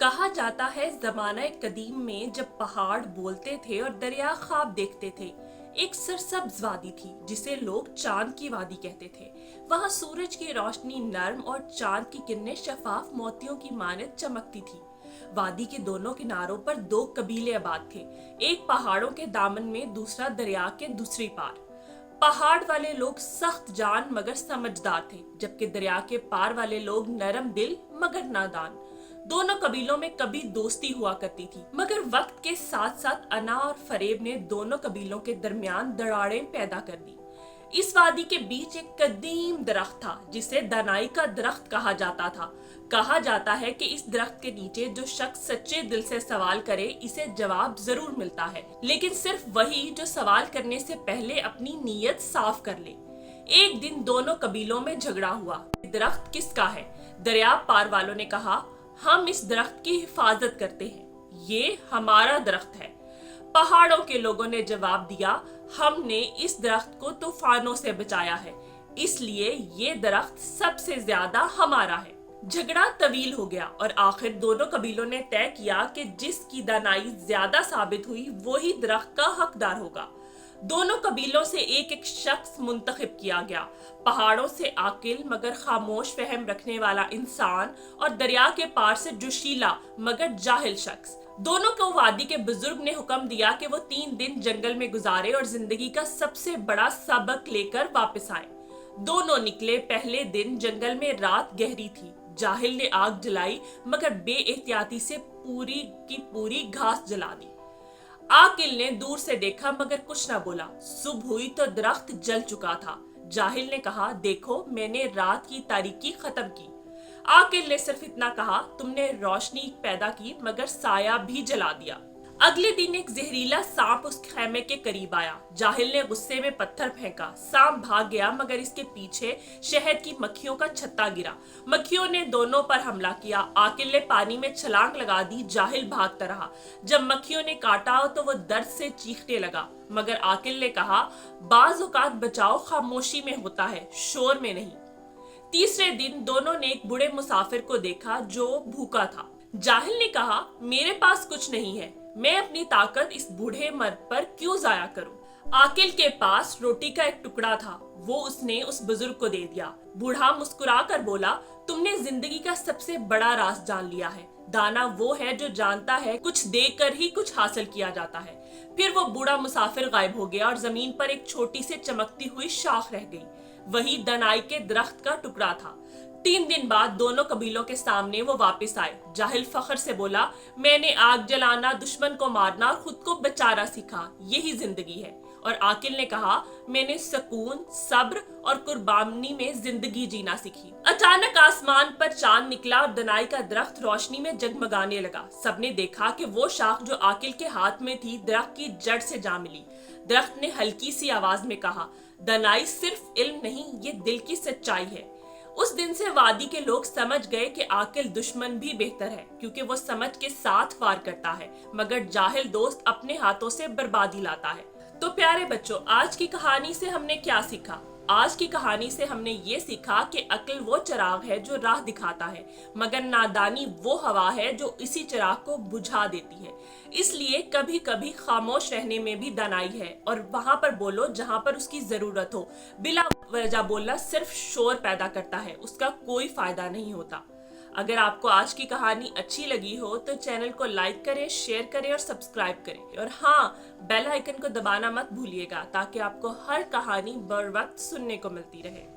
کہا جاتا ہے زمانہ قدیم میں جب پہاڑ بولتے تھے اور دریا خواب دیکھتے تھے، ایک سرسبز وادی تھی جسے لوگ چاند کی وادی کہتے تھے۔ وہاں سورج کی روشنی نرم اور چاند کی کرنیں شفاف موتیوں کی مانند چمکتی تھی۔ وادی کے دونوں کناروں پر دو قبیلے آباد تھے، ایک پہاڑوں کے دامن میں، دوسرا دریا کے دوسری پار۔ پہاڑ والے لوگ سخت جان مگر سمجھدار تھے، جبکہ دریا کے پار والے لوگ نرم دل مگر نادان۔ دونوں قبیلوں میں کبھی دوستی ہوا کرتی تھی، مگر وقت کے ساتھ ساتھ انا اور فریب نے دونوں قبیلوں کے درمیان دراڑیں پیدا کر دی۔ اس وادی کے بیچ ایک قدیم درخت تھا جسے دانائی کا درخت کہا جاتا تھا۔ کہا جاتا ہے کہ اس درخت کے نیچے جو شخص سچے دل سے سوال کرے اسے جواب ضرور ملتا ہے، لیکن صرف وہی جو سوال کرنے سے پہلے اپنی نیت صاف کر لے۔ ایک دن دونوں قبیلوں میں جھگڑا ہوا، درخت کس کا ہے؟ دریا پار والوں نے کہا، ہم اس درخت کی حفاظت کرتے ہیں، یہ ہمارا درخت ہے۔ پہاڑوں کے لوگوں نے جواب دیا، ہم نے اس درخت کو طوفانوں سے بچایا ہے، اس لیے یہ درخت سب سے زیادہ ہمارا ہے۔ جھگڑا طویل ہو گیا اور آخر دونوں قبیلوں نے طے کیا کہ جس کی دانائی زیادہ ثابت ہوئی وہی درخت کا حقدار ہوگا۔ دونوں قبیلوں سے ایک ایک شخص منتخب کیا گیا، پہاڑوں سے عاقل مگر خاموش فہم رکھنے والا انسان، اور دریا کے پار سے جوشیلا مگر جاہل شخص۔ دونوں کو وادی کے بزرگ نے حکم دیا کہ وہ 3 دن جنگل میں گزارے اور زندگی کا سب سے بڑا سبق لے کر واپس آئے۔ دونوں نکلے۔ پہلے دن جنگل میں رات گہری تھی، جاہل نے آگ جلائی مگر بے احتیاطی سے پوری کی پوری گھاس جلا دی۔ عاقل نے دور سے دیکھا مگر کچھ نہ بولا۔ صبح ہوئی تو درخت جل چکا تھا۔ جاہل نے کہا، دیکھو میں نے رات کی تاریکی ختم کی۔ عاقل نے صرف اتنا کہا، تم نے روشنی پیدا کی مگر سایہ بھی جلا دیا۔ اگلے دن ایک زہریلا سانپ اس خیمے کے قریب آیا۔ جاہل نے غصے میں پتھر پھینکا، سانپ بھاگ گیا مگر اس کے پیچھے شہد کی مکھیوں کا چھتا گرا۔ مکھیوں نے دونوں پر حملہ کیا۔ عاقل نے پانی میں چھلانگ لگا دی، جاہل بھاگتا رہا۔ جب مکھیوں نے کاٹا تو وہ درد سے چیخنے لگا، مگر عاقل نے کہا، بعض اوقات بچاؤ خاموشی میں ہوتا ہے، شور میں نہیں۔ تیسرے دن دونوں نے ایک بوڑھے مسافر کو دیکھا جو بھوکا تھا۔ جاہل نے کہا، میرے پاس کچھ نہیں ہے، میں اپنی طاقت اس بوڑھے مرد پر کیوں ضائع کروں؟ عاقل کے پاس روٹی کا ایک ٹکڑا تھا، وہ اس نے اس بزرگ کو دے دیا۔ بوڑھا مسکرا کر بولا، تم نے زندگی کا سب سے بڑا راز جان لیا ہے۔ دانا وہ ہے جو جانتا ہے کچھ دے کر ہی کچھ حاصل کیا جاتا ہے۔ پھر وہ بوڑھا مسافر غائب ہو گیا اور زمین پر ایک چھوٹی سے چمکتی ہوئی شاخ رہ گئی، وہی دانائی کے درخت کا ٹکڑا تھا۔ 3 دن بعد دونوں قبیلوں کے سامنے وہ واپس آئے۔ جاہل فخر سے بولا، میں نے آگ جلانا، دشمن کو مارنا اور خود کو بچانا سیکھا، یہی زندگی ہے۔ اور عاقل نے کہا، میں نے سکون، صبر اور قربانی میں زندگی جینا سیکھی۔ اچانک آسمان پر چاند نکلا اور دانائی کا درخت روشنی میں جگمگانے لگا۔ سب نے دیکھا کہ وہ شاخ جو عاقل کے ہاتھ میں تھی درخت کی جڑ سے جا ملی۔ درخت نے ہلکی سی آواز میں کہا، دانائی صرف علم نہیں، یہ دل کی سچائی ہے۔ اس دن سے وادی کے لوگ سمجھ گئے کہ عاقل دشمن بھی بہتر ہے، کیونکہ وہ سمجھ کے ساتھ وار کرتا ہے، مگر جاہل دوست اپنے ہاتھوں سے بربادی لاتا ہے۔ تو پیارے بچوں، آج کی کہانی سے ہم نے کیا سیکھا؟ آج کی کہانی سے ہم نے یہ سیکھا کہ عقل وہ چراغ ہے جو راہ دکھاتا ہے، مگر نادانی وہ ہوا ہے جو اسی چراغ کو بجھا دیتی ہے۔ اس لیے کبھی کبھی خاموش رہنے میں بھی دانائی ہے، اور وہاں پر بولو جہاں پر اس کی ضرورت ہو۔ بلا وجہ بولنا صرف شور پیدا کرتا ہے، اس کا کوئی فائدہ نہیں ہوتا۔ اگر آپ کو آج کی کہانی اچھی لگی ہو تو چینل کو لائک کریں، شیئر کریں اور سبسکرائب کریں، اور ہاں، بیل آئیکن کو دبانا مت بھولیے گا تاکہ آپ کو ہر کہانی بر وقت سننے کو ملتی رہے۔